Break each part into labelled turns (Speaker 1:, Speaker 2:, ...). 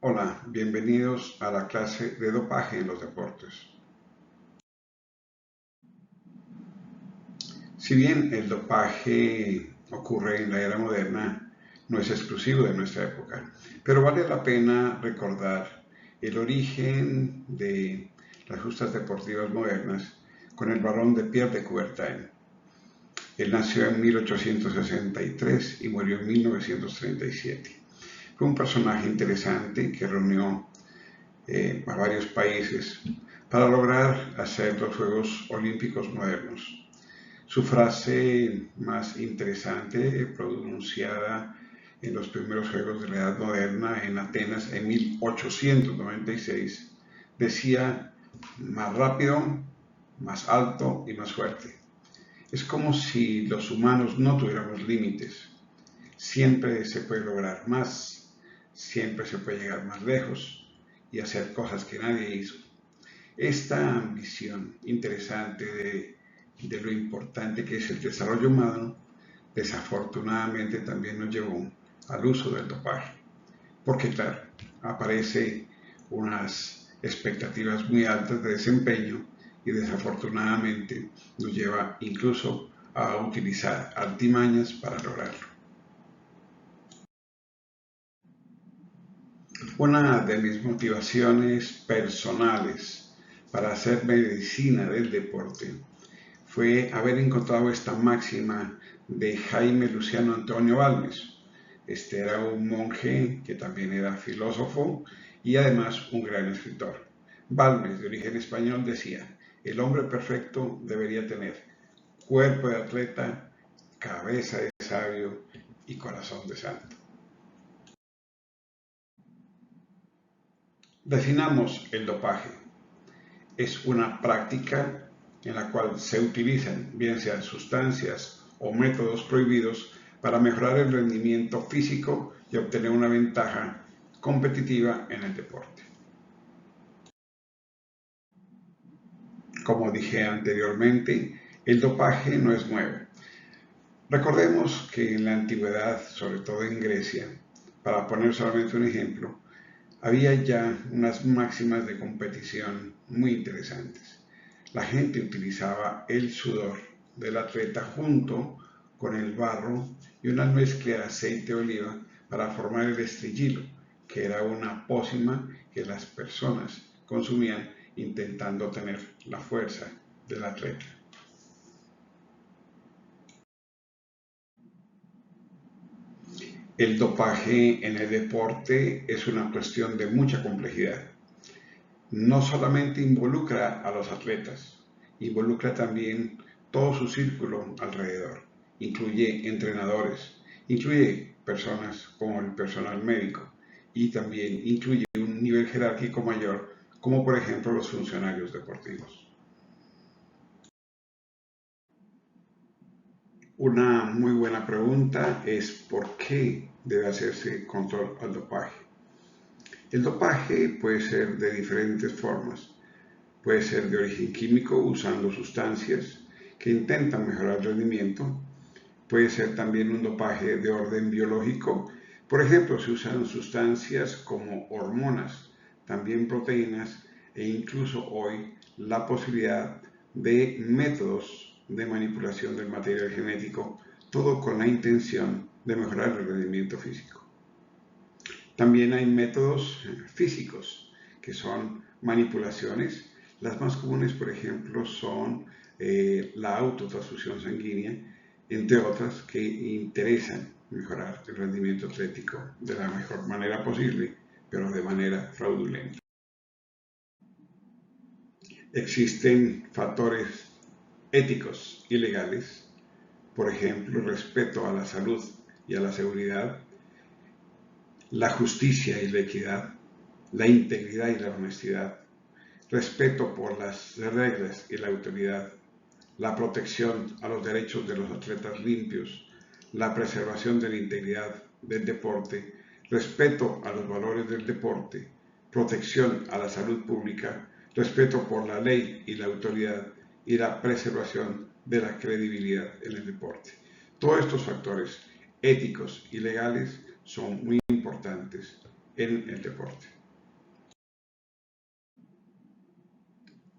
Speaker 1: Hola, bienvenidos a la clase de dopaje en los deportes. Si bien el dopaje ocurre en la era moderna, no es exclusivo de nuestra época, pero vale la pena recordar el origen de las justas deportivas modernas con el varón de Pierre de Coubertin. Él nació en 1863 y murió en 1937. Fue un personaje interesante que reunió a varios países para lograr hacer los Juegos Olímpicos modernos. Su frase más interesante, pronunciada en los primeros Juegos de la Edad Moderna en Atenas en 1896, decía: más rápido, más alto y más fuerte. Es como si los humanos no tuviéramos límites. Siempre se puede lograr más, siempre se puede llegar más lejos y hacer cosas que nadie hizo. Esta ambición interesante de lo importante que es el desarrollo humano, desafortunadamente también nos llevó al uso del dopaje. Porque claro, aparece unas expectativas muy altas de desempeño y desafortunadamente nos lleva incluso a utilizar artimañas para lograrlo. Una de mis motivaciones personales para hacer medicina del deporte fue haber encontrado esta máxima de Jaime Luciano Antonio Balmes. Este era un monje que también era filósofo y además un gran escritor. Balmes, de origen español, decía: el hombre perfecto debería tener cuerpo de atleta, cabeza de sabio y corazón de santo. Definamos el dopaje. Es una práctica en la cual se utilizan, bien sean sustancias o métodos prohibidos, para mejorar el rendimiento físico y obtener una ventaja competitiva en el deporte. Como dije anteriormente, el dopaje no es nuevo. Recordemos que en la antigüedad, sobre todo en Grecia, para poner solamente un ejemplo, había ya unas máximas de competición muy interesantes. La gente utilizaba el sudor del atleta junto con el barro y una mezcla de aceite de oliva para formar el estrigilo, que era una pócima que las personas consumían intentando tener la fuerza del atleta. El dopaje en el deporte es una cuestión de mucha complejidad. No solamente involucra a los atletas, involucra también todo su círculo alrededor. Incluye entrenadores, incluye personas como el personal médico y también incluye un nivel jerárquico mayor, como por ejemplo los funcionarios deportivos. Una muy buena pregunta es: ¿por qué debe hacerse control al dopaje? El dopaje puede ser de diferentes formas. Puede ser de origen químico, usando sustancias que intentan mejorar el rendimiento. Puede ser también un dopaje de orden biológico. Por ejemplo, se usan sustancias como hormonas, también proteínas e incluso hoy la posibilidad de métodos de manipulación del material genético, todo con la intención de mejorar el rendimiento físico. También hay métodos físicos, que son manipulaciones. Las más comunes, por ejemplo, son la autotransfusión sanguínea, entre otras, que interesan mejorar el rendimiento atlético de la mejor manera posible, pero de manera fraudulenta. Existen factores éticos y legales, por ejemplo, respeto a la salud y a la seguridad, la justicia y la equidad, la integridad y la honestidad, respeto por las reglas y la autoridad, la protección a los derechos de los atletas limpios, la preservación de la integridad del deporte, respeto a los valores del deporte, protección a la salud pública, respeto por la ley y la autoridad y la preservación de la credibilidad en el deporte. Todos estos factores éticos y legales son muy importantes en el deporte.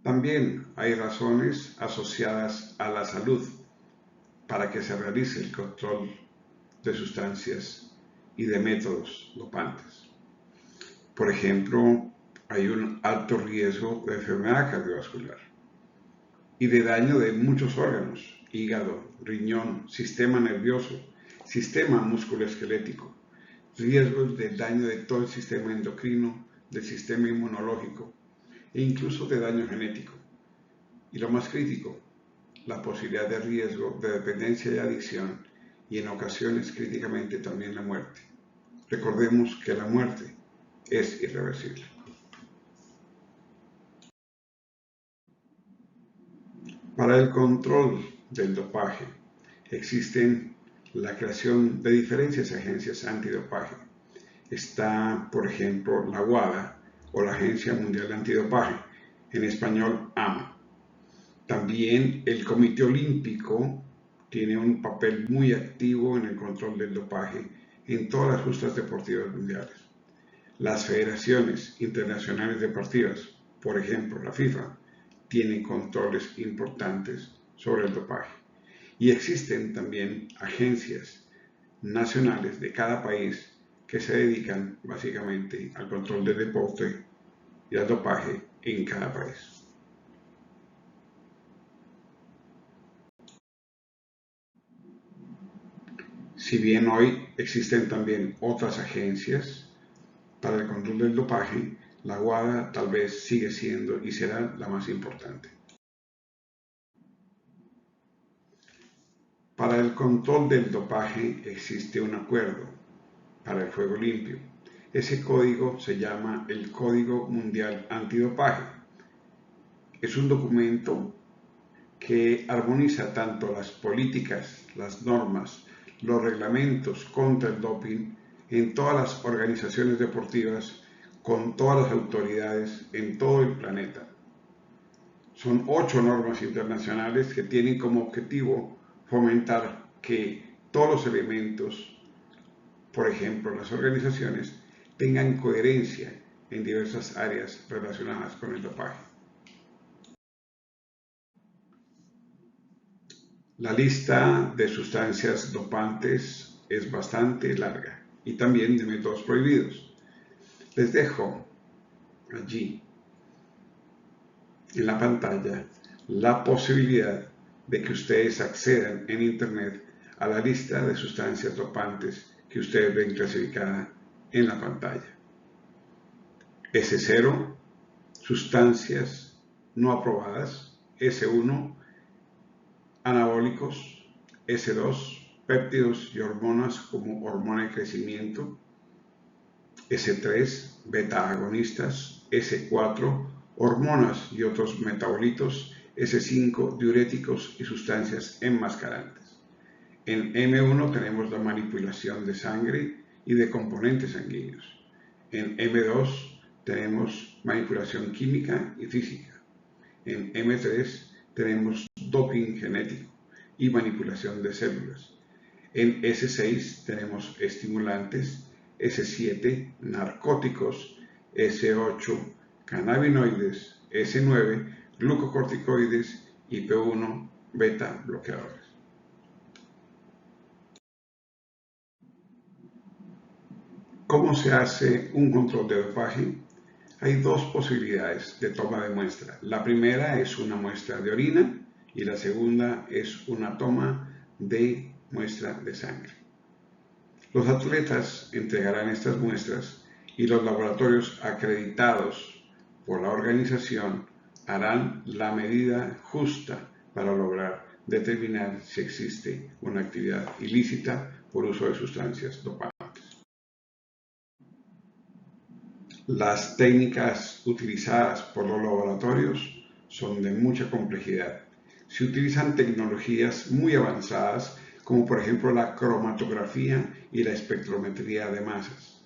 Speaker 1: También hay razones asociadas a la salud para que se realice el control de sustancias y de métodos dopantes. Por ejemplo, hay un alto riesgo de enfermedad cardiovascular y de daño de muchos órganos: hígado, riñón, sistema nervioso, sistema musculoesquelético, riesgos de daño de todo el sistema endocrino, del sistema inmunológico e incluso de daño genético. Y lo más crítico, la posibilidad de riesgo de dependencia y adicción, y en ocasiones críticamente también la muerte. Recordemos que la muerte es irreversible. Para el control del dopaje existen la creación de diferentes agencias antidopaje. Está, por ejemplo, la WADA, o la Agencia Mundial Antidopaje, en español AMA. También el Comité Olímpico tiene un papel muy activo en el control del dopaje en todas las justas deportivas mundiales. Las federaciones internacionales deportivas, por ejemplo la FIFA, tienen controles importantes sobre el dopaje. Y existen también agencias nacionales de cada país que se dedican básicamente al control del deporte y al dopaje en cada país. Si bien hoy existen también otras agencias para el control del dopaje, la WADA tal vez sigue siendo y será la más importante. Para el control del dopaje existe un acuerdo para el juego limpio. Ese código se llama el Código Mundial Antidopaje. Es un documento que armoniza tanto las políticas, las normas, los reglamentos contra el doping en todas las organizaciones deportivas, con todas las autoridades en todo el planeta. Son 8 normas internacionales que tienen como objetivo fomentar que todos los elementos, por ejemplo las organizaciones, tengan coherencia en diversas áreas relacionadas con el dopaje. La lista de sustancias dopantes es bastante larga y también de métodos prohibidos. Les dejo allí en la pantalla la posibilidad de que ustedes accedan en internet a la lista de sustancias dopantes que ustedes ven clasificada en la pantalla. S0, sustancias no aprobadas. S1, anabólicos. S2, péptidos y hormonas como hormona de crecimiento. S3, beta agonistas. S4, hormonas y otros metabolitos. S5, diuréticos y sustancias enmascarantes. En M1 tenemos la manipulación de sangre y de componentes sanguíneos. En M2 tenemos manipulación química y física. En M3 tenemos doping genético y manipulación de células. En S6 tenemos estimulantes, S7 narcóticos, S8 cannabinoides, S9 glucocorticoides y P1 beta bloqueadores. ¿Cómo se hace un control de dopaje? Hay dos posibilidades de toma de muestra. La primera es una muestra de orina y la segunda es una toma de muestra de sangre. Los atletas entregarán estas muestras y los laboratorios acreditados por la organización harán la medida justa para lograr determinar si existe una actividad ilícita por uso de sustancias dopantes. Las técnicas utilizadas por los laboratorios son de mucha complejidad. Se utilizan tecnologías muy avanzadas, como por ejemplo la cromatografía y la espectrometría de masas.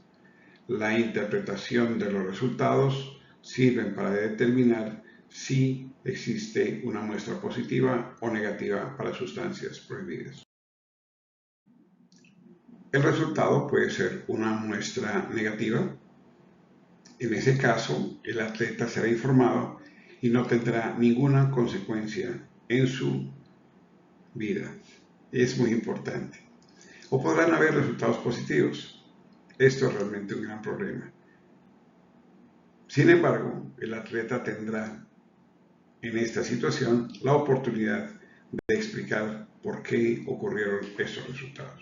Speaker 1: La interpretación de los resultados sirven para determinar si existe una muestra positiva o negativa para sustancias prohibidas. El resultado puede ser una muestra negativa En ese caso, el atleta será informado y no tendrá ninguna consecuencia en su vida. Es muy importante. O podrán haber resultados positivos. Esto es realmente un gran problema. Sin embargo, el atleta tendrá en esta situación la oportunidad de explicar por qué ocurrieron estos resultados.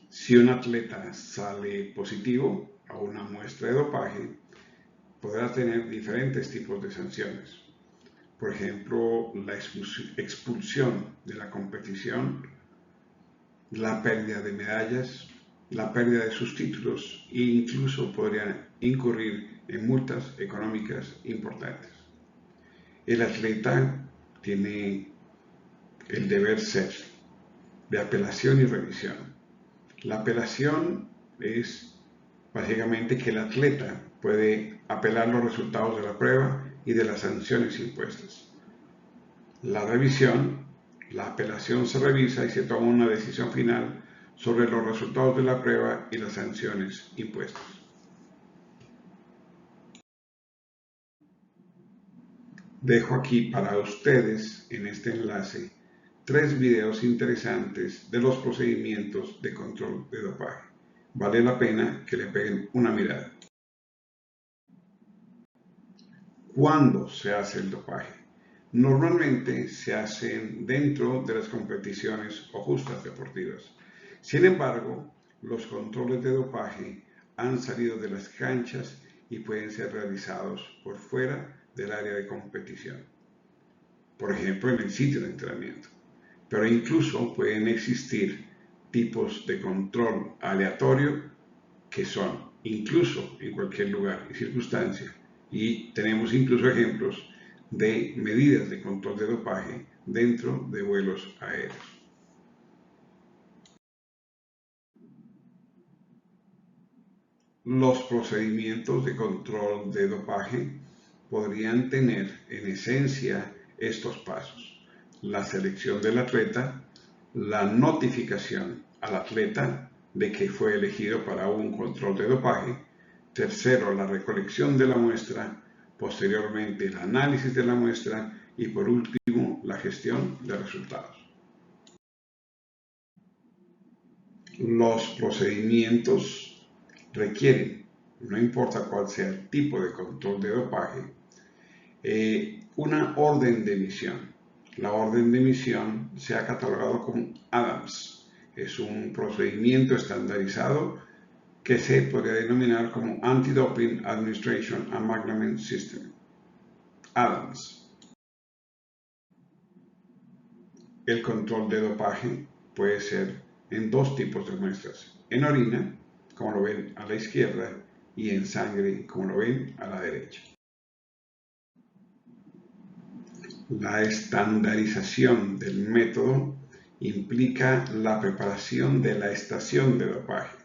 Speaker 1: Si un atleta sale positivo a una muestra de dopaje, podrá tener diferentes tipos de sanciones. Por ejemplo, la expulsión de la competición, la pérdida de medallas, la pérdida de sus títulos e incluso podría incurrir en multas económicas importantes. El atleta tiene el deber ser de apelación y revisión. La apelación es básicamente que el atleta puede apelar los resultados de la prueba y de las sanciones impuestas. La revisión, la apelación se revisa y se toma una decisión final sobre los resultados de la prueba y las sanciones impuestas. Dejo aquí para ustedes en este enlace 3 videos interesantes de los procedimientos de control de dopaje. Vale la pena que le peguen una mirada. ¿Cuándo se hace el dopaje? Normalmente se hacen dentro de las competiciones o justas deportivas. Sin embargo, los controles de dopaje han salido de las canchas y pueden ser realizados por fuera del área de competición. Por ejemplo, en el sitio de entrenamiento. Pero incluso pueden existir tipos de control aleatorio que son incluso en cualquier lugar y circunstancia. Y tenemos incluso ejemplos de medidas de control de dopaje dentro de vuelos aéreos. Los procedimientos de control de dopaje podrían tener en esencia estos pasos: la selección del atleta, la notificación al atleta de que fue elegido para un control de dopaje, tercero, la recolección de la muestra, posteriormente el análisis de la muestra y por último la gestión de resultados. Los procedimientos requieren, no importa cuál sea el tipo de control de dopaje, una orden de emisión. La orden de emisión se ha catalogado como ADAMS. Es un procedimiento estandarizado que se podría denominar como Anti-Doping Administration and Management System. ADAMS. El control de dopaje puede ser en 2 tipos de muestras: en orina, como lo ven a la izquierda, y en sangre, como lo ven a la derecha. La estandarización del método implica la preparación de la estación de dopaje.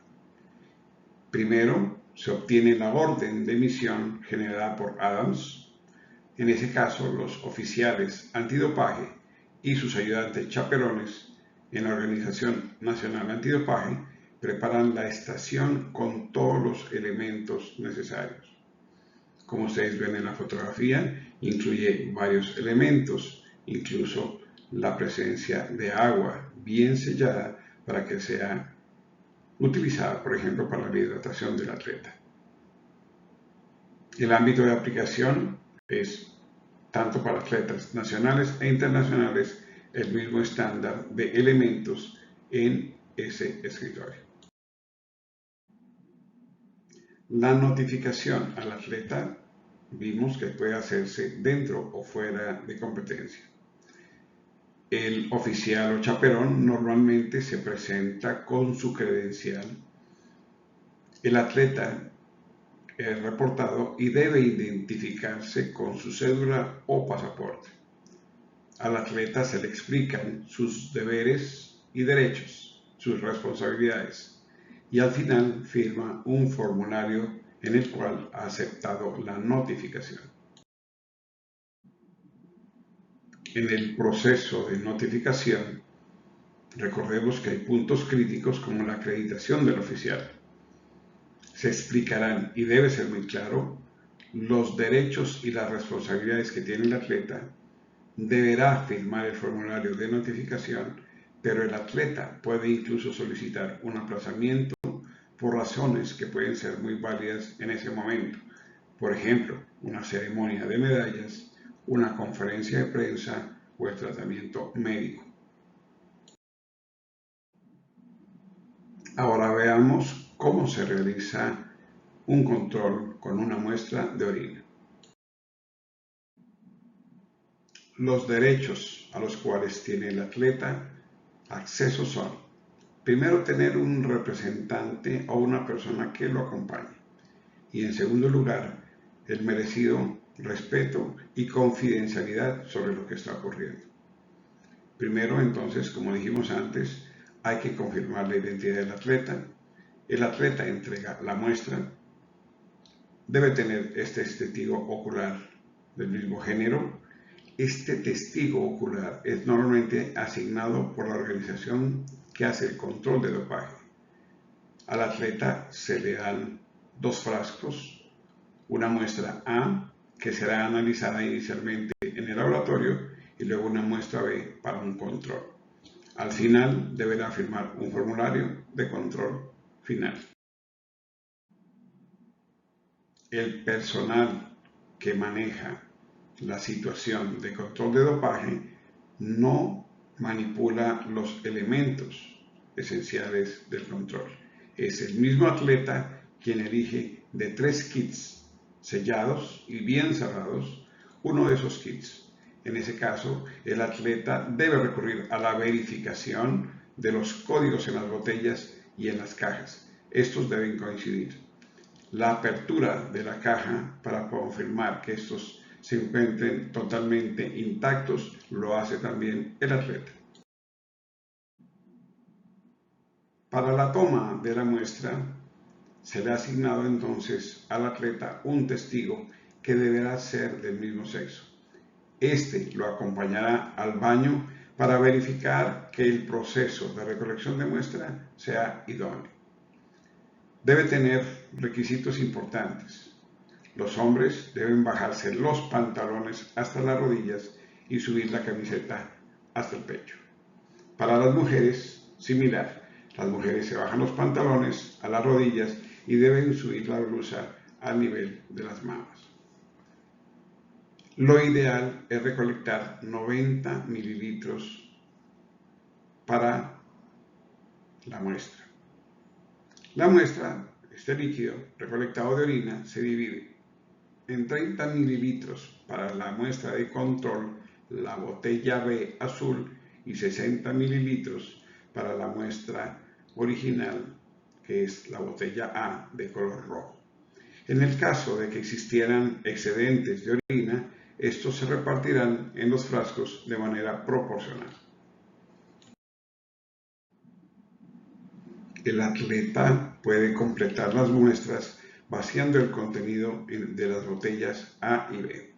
Speaker 1: Primero, se obtiene la orden de emisión generada por ADAMS. En ese caso, los oficiales antidopaje y sus ayudantes chaperones en la Organización Nacional Antidopaje preparan la estación con todos los elementos necesarios. Como ustedes ven en la fotografía, incluye varios elementos, incluso la presencia de agua bien sellada para que sea utilizada, por ejemplo, para la hidratación del atleta. El ámbito de aplicación es tanto para atletas nacionales e internacionales el mismo estándar de elementos en ese escritorio. La notificación al atleta vimos que puede hacerse dentro o fuera de competencia. El oficial o chaperón normalmente se presenta con su credencial. El atleta es reportado y debe identificarse con su cédula o pasaporte. Al atleta se le explican sus deberes y derechos, sus responsabilidades, y al final firma un formulario en el cual ha aceptado la notificación. En el proceso de notificación, recordemos que hay puntos críticos como la acreditación del oficial. se explicarán, y debe ser muy claro, los derechos y las responsabilidades que tiene el atleta. Deberá firmar el formulario de notificación, pero el atleta puede incluso solicitar un aplazamiento por razones que pueden ser muy válidas en ese momento. Por ejemplo, una ceremonia de medallas, una conferencia de prensa o el tratamiento médico. Ahora veamos cómo se realiza un control con una muestra de orina. Los derechos a los cuales tiene el atleta acceso son: primero, tener un representante o una persona que lo acompañe, y en segundo lugar, el merecido respeto y confidencialidad sobre lo que está ocurriendo. Primero, entonces, como dijimos antes, hay que confirmar la identidad del atleta. El atleta entrega la muestra, debe tener este testigo ocular del mismo género. Este testigo ocular es normalmente asignado por la organización que hace el control de dopaje. Al atleta se le dan 2 frascos, una muestra A, que será analizada inicialmente en el laboratorio, y luego una muestra B para un control. Al final deberá firmar un formulario de control final. El personal que maneja la situación de control de dopaje no manipula los elementos esenciales del control. Es el mismo atleta quien elige de 3 kits sellados y bien cerrados uno de esos kits. En ese caso, el atleta debe recurrir a la verificación de los códigos en las botellas y en las cajas. Estos deben coincidir. La apertura de la caja para confirmar que estos se encuentren totalmente intactos lo hace también el atleta. Para la toma de la muestra se le ha asignado entonces al atleta un testigo que deberá ser del mismo sexo. Este lo acompañará al baño para verificar que el proceso de recolección de muestra sea idóneo. Debe tener requisitos importantes. Los hombres deben bajarse los pantalones hasta las rodillas y subir la camiseta hasta el pecho. Para las mujeres, similar. Las mujeres se bajan los pantalones a las rodillas y deben subir la blusa al nivel de las mamas. Lo ideal es recolectar 90 mililitros para la muestra. La muestra, este líquido recolectado de orina, se divide en 30 mililitros para la muestra de control, la botella B azul, y 60 mililitros para la muestra original, que es la botella A de color rojo. En el caso de que existieran excedentes de orina, estos se repartirán en los frascos de manera proporcional. El atleta puede completar las muestras vaciando el contenido de las botellas A y B.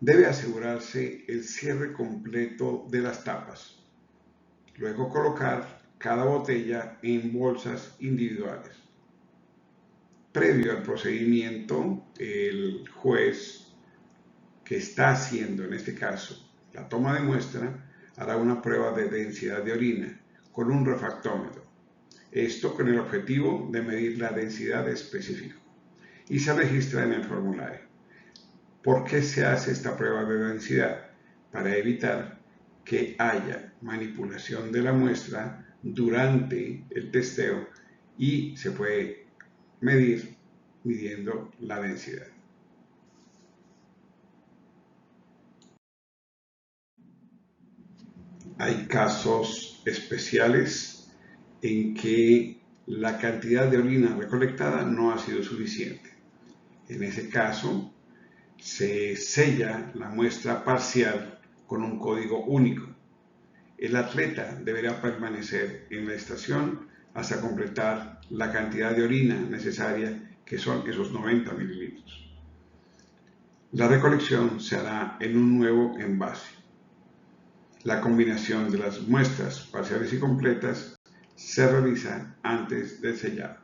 Speaker 1: Debe asegurarse el cierre completo de las tapas. Luego colocar cada botella en bolsas individuales. Previo al procedimiento, el juez que está haciendo, en este caso, la toma de muestra, hará una prueba de densidad de orina con un refractómetro. Esto con el objetivo de medir la densidad específica, y se registra en el formulario. ¿Por qué se hace esta prueba de densidad? Para evitar que haya manipulación de la muestra durante el testeo, y se puede medir midiendo la densidad. Hay casos especiales en que la cantidad de orina recolectada no ha sido suficiente. En ese caso, se sella la muestra parcial con un código único. El atleta deberá permanecer en la estación hasta completar la cantidad de orina necesaria, que son esos 90 mililitros. La recolección se hará en un nuevo envase. La combinación de las muestras parciales y completas se realiza antes del sellado.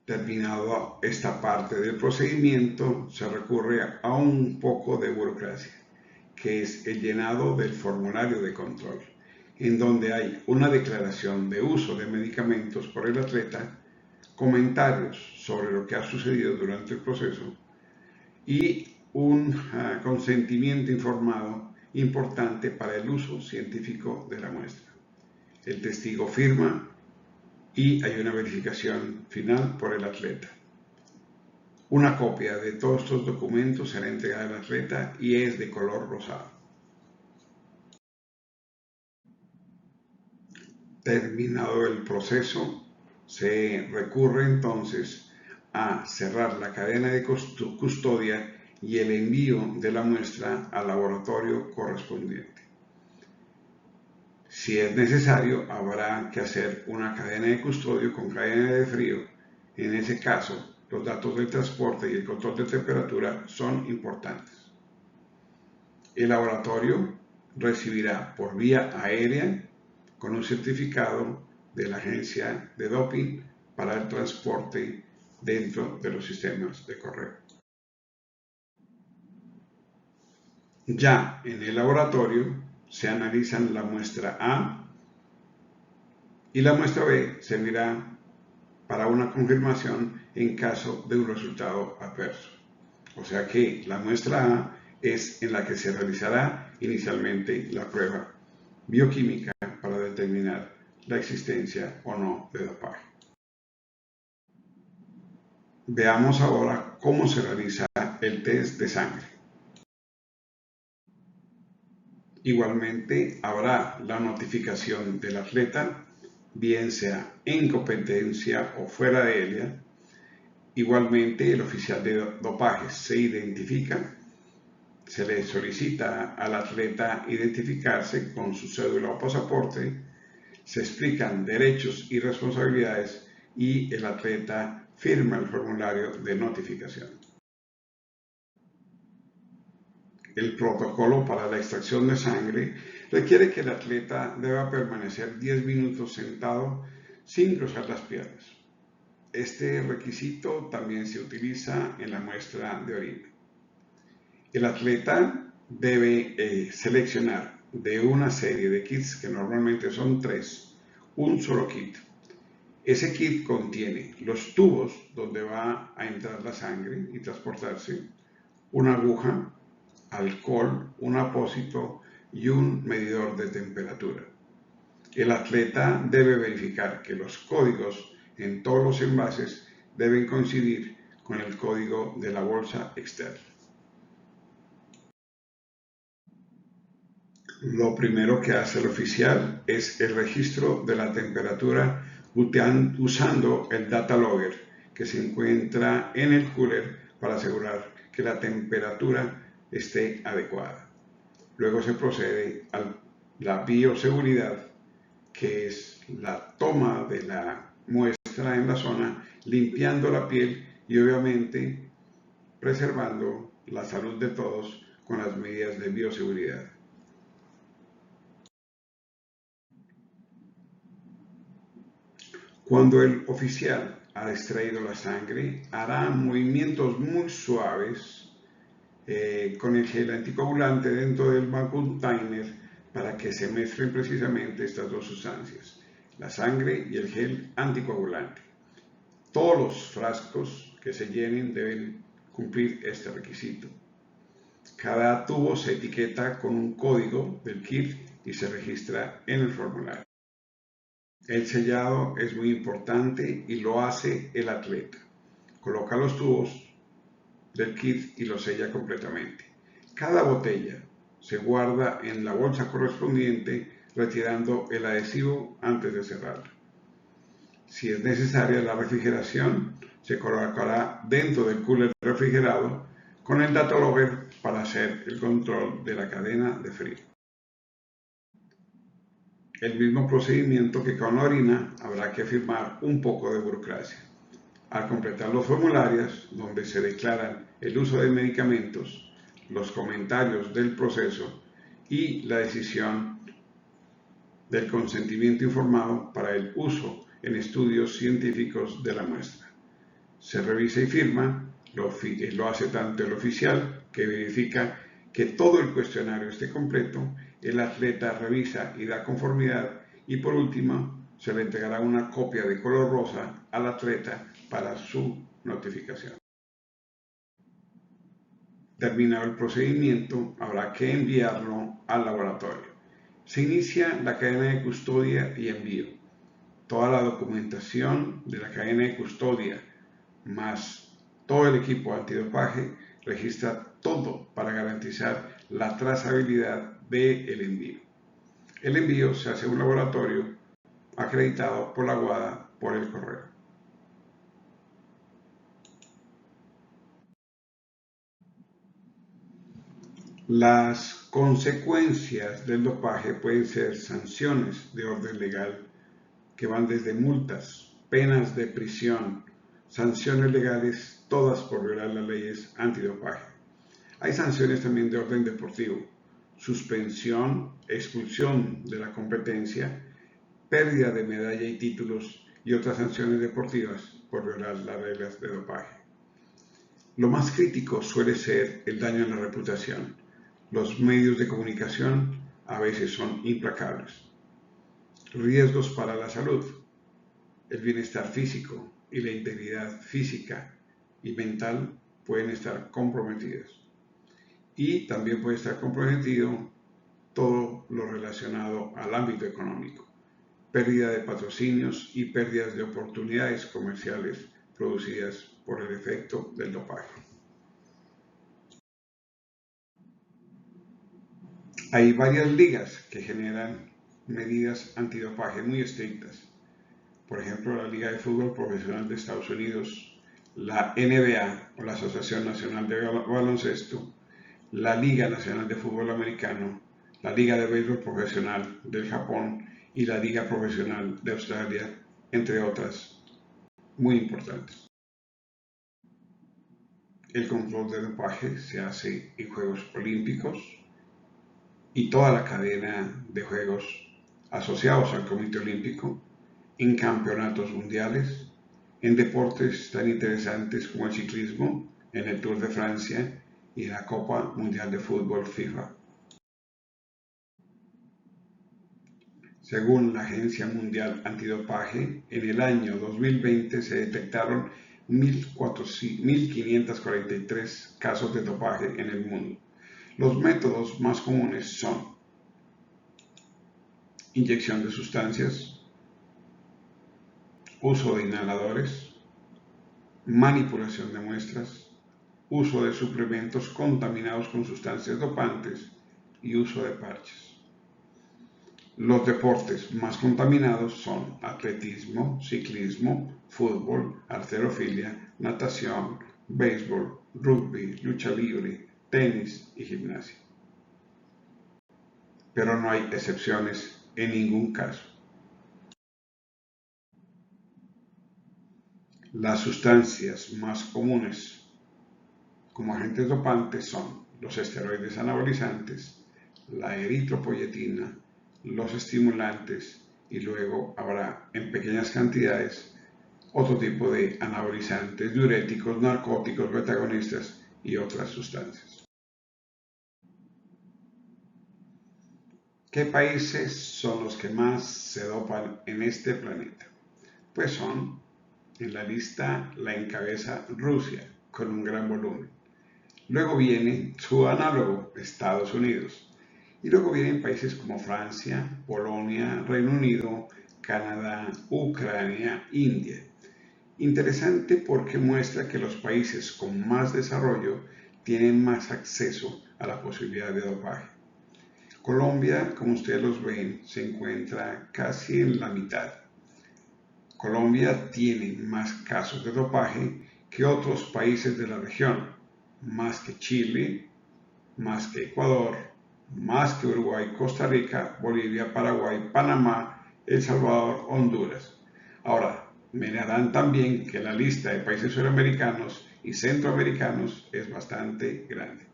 Speaker 1: Terminado esta parte del procedimiento, se recurre a un poco de burocracia, que es el llenado del formulario de control, en donde hay una declaración de uso de medicamentos por el atleta, comentarios sobre lo que ha sucedido durante el proceso y un consentimiento informado importante para el uso científico de la muestra. El testigo firma y hay una verificación final por el atleta. Una copia de todos estos documentos será entregada al atleta y es de color rosado. Terminado el proceso, se recurre entonces a cerrar la cadena de custodia y el envío de la muestra al laboratorio correspondiente. Si es necesario, habrá que hacer una cadena de custodio con cadena de frío. En ese caso, los datos del transporte y el control de temperatura son importantes. El laboratorio recibirá por vía aérea con un certificado de la agencia de doping para el transporte dentro de los sistemas de correo. Ya en el laboratorio se analizan la muestra A y la muestra B servirá para una confirmación en caso de un resultado adverso. O sea que la muestra A es en la que se realizará inicialmente la prueba bioquímica para determinar la existencia o no de dopaje. Veamos ahora cómo se realiza el test de sangre. Igualmente habrá la notificación del atleta, bien sea en competencia o fuera de ella. Igualmente el oficial de dopaje se identifica, se le solicita al atleta identificarse con su cédula o pasaporte, se explican derechos y responsabilidades y el atleta firma el formulario de notificación. El protocolo para la extracción de sangre requiere que el atleta deba permanecer 10 minutos sentado sin cruzar las piernas. Este requisito también se utiliza en la muestra de orina. El atleta debe seleccionar de una serie de kits, que normalmente son 3, un solo kit. Ese kit contiene los tubos donde va a entrar la sangre y transportarse, una aguja, alcohol, un apósito y un medidor de temperatura. El atleta debe verificar que los códigos en todos los envases deben coincidir con el código de la bolsa externa. Lo primero que hace el oficial es el registro de la temperatura usando el data logger que se encuentra en el cooler para asegurar que la temperatura esté adecuada. Luego se procede a la bioseguridad, que es la toma de la muestra en la zona, limpiando la piel y obviamente preservando la salud de todos con las medidas de bioseguridad. Cuando el oficial ha extraído la sangre, hará movimientos muy suaves con el gel anticoagulante dentro del container para que se mezclen precisamente estas dos sustancias, la sangre y el gel anticoagulante. Todos los frascos que se llenen deben cumplir este requisito. Cada tubo se etiqueta con un código del kit y se registra en el formulario. El sellado es muy importante y lo hace el atleta. Coloca los tubos del kit y lo sella completamente. Cada botella se guarda en la bolsa correspondiente retirando el adhesivo antes de cerrarla. Si es necesaria la refrigeración, se colocará dentro del cooler refrigerado con el data logger para hacer el control de la cadena de frío. El mismo procedimiento que con la orina, habrá que firmar un poco de burocracia. Al completar los formularios, donde se declaran el uso de medicamentos, los comentarios del proceso y la decisión del consentimiento informado para el uso en estudios científicos de la muestra. se revisa y firma, lo hace tanto el oficial, que verifica que todo el cuestionario esté completo, el atleta revisa y da conformidad, y por último se le entregará una copia de color rosa al atleta para su notificación. Terminado el procedimiento, habrá que enviarlo al laboratorio. Se inicia la cadena de custodia y envío. Toda la documentación de la cadena de custodia, más todo el equipo antidopaje, registra todo para garantizar la trazabilidad del envío. El envío se hace a un laboratorio acreditado por la WADA por el correo. Las consecuencias del dopaje pueden ser sanciones de orden legal que van desde multas, penas de prisión, sanciones legales, todas por violar las leyes antidopaje. Hay sanciones también de orden deportivo, suspensión, expulsión de la competencia, pérdida de medalla y títulos y otras sanciones deportivas por violar las reglas de dopaje. Lo más crítico suele ser el daño a la reputación. Los medios de comunicación a veces son implacables. Riesgos para la salud. El bienestar físico y la integridad física y mental pueden estar comprometidos. Y también puede estar comprometido todo lo relacionado al ámbito económico. Pérdida de patrocinios y pérdidas de oportunidades comerciales producidas por el efecto del dopaje. Hay varias ligas que generan medidas antidopaje muy estrictas. Por ejemplo, la Liga de Fútbol Profesional de Estados Unidos, la NBA o la Asociación Nacional de Baloncesto, la Liga Nacional de Fútbol Americano, la Liga de Béisbol Profesional del Japón y la Liga Profesional de Australia, entre otras muy importantes. El control de dopaje se hace en Juegos Olímpicos y toda la cadena de juegos asociados al Comité Olímpico, en campeonatos mundiales, en deportes tan interesantes como el ciclismo, en el Tour de Francia y en la Copa Mundial de Fútbol FIFA. Según la Agencia Mundial Antidopaje, en el año 2020 se detectaron 1.543 casos de dopaje en el mundo. Los métodos más comunes son inyección de sustancias, uso de inhaladores, manipulación de muestras, uso de suplementos contaminados con sustancias dopantes y uso de parches. Los deportes más contaminados son atletismo, ciclismo, fútbol, halterofilia, natación, béisbol, rugby, lucha libre, tenis y gimnasia. Pero no hay excepciones en ningún caso. Las sustancias más comunes como agentes dopantes son los esteroides anabolizantes, la eritropoyetina, los estimulantes y luego habrá en pequeñas cantidades otro tipo de anabolizantes, diuréticos, narcóticos, betagonistas y otras sustancias. ¿Qué países son los que más se dopan en este planeta? Pues son, en la lista la encabeza Rusia, con un gran volumen. Luego viene su análogo, Estados Unidos. Y luego vienen países como Francia, Polonia, Reino Unido, Canadá, Ucrania, India. Interesante porque muestra que los países con más desarrollo tienen más acceso a la posibilidad de dopaje. Colombia, como ustedes los ven, se encuentra casi en la mitad. Colombia tiene más casos de dopaje que otros países de la región, más que Chile, más que Ecuador, más que Uruguay, Costa Rica, Bolivia, Paraguay, Panamá, El Salvador, Honduras. Ahora, mirarán también que la lista de países suramericanos y centroamericanos es bastante grande.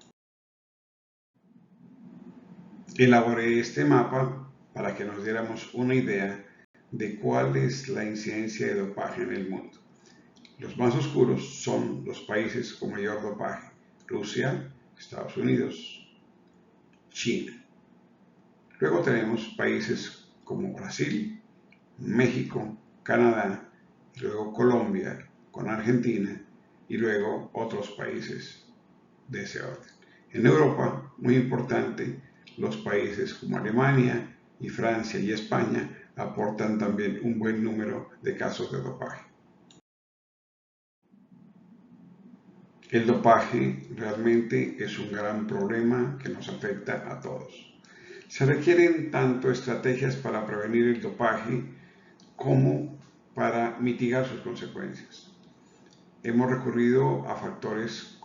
Speaker 1: Elaboré este mapa para que nos diéramos una idea de cuál es la incidencia de dopaje en el mundo. Los más oscuros son los países con mayor dopaje: Rusia, Estados Unidos, China. Luego tenemos países como Brasil, México, Canadá, y luego Colombia con Argentina y luego otros países de ese orden. En Europa, muy importante, los países como Alemania y Francia y España aportan también un buen número de casos de dopaje. El dopaje realmente es un gran problema que nos afecta a todos. Se requieren tanto estrategias para prevenir el dopaje como para mitigar sus consecuencias. Hemos recurrido a factores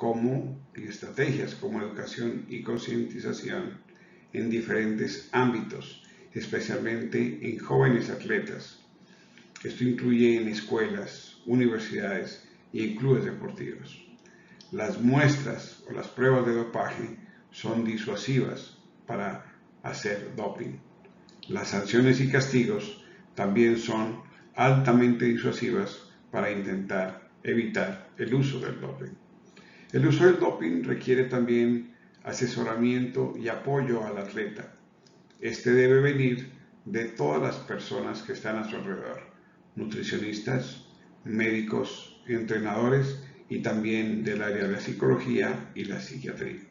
Speaker 1: y estrategias como educación y concientización en diferentes ámbitos, especialmente en jóvenes atletas. Esto incluye en escuelas, universidades y en clubes deportivos. Las muestras o las pruebas de dopaje son disuasivas para hacer doping. Las sanciones y castigos también son altamente disuasivas para intentar evitar el uso del doping. El uso del doping requiere también asesoramiento y apoyo al atleta. Este debe venir de todas las personas que están a su alrededor: nutricionistas, médicos, entrenadores y también del área de la psicología y la psiquiatría.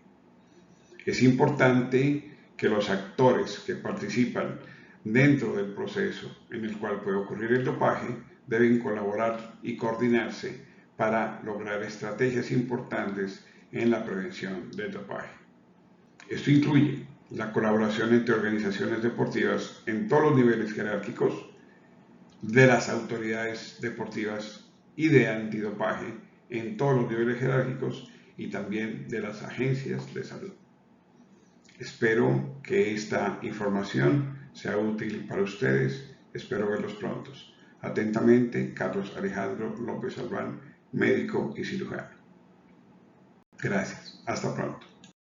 Speaker 1: Es importante que los actores que participan dentro del proceso en el cual puede ocurrir el dopaje deben colaborar y coordinarse para lograr estrategias importantes en la prevención del dopaje. Esto incluye la colaboración entre organizaciones deportivas en todos los niveles jerárquicos, de las autoridades deportivas y de antidopaje en todos los niveles jerárquicos y también de las agencias de salud. Espero que esta información sea útil para ustedes. Espero verlos pronto. Atentamente, Carlos Alejandro López Albán, médico y cirujano. Gracias. Hasta pronto.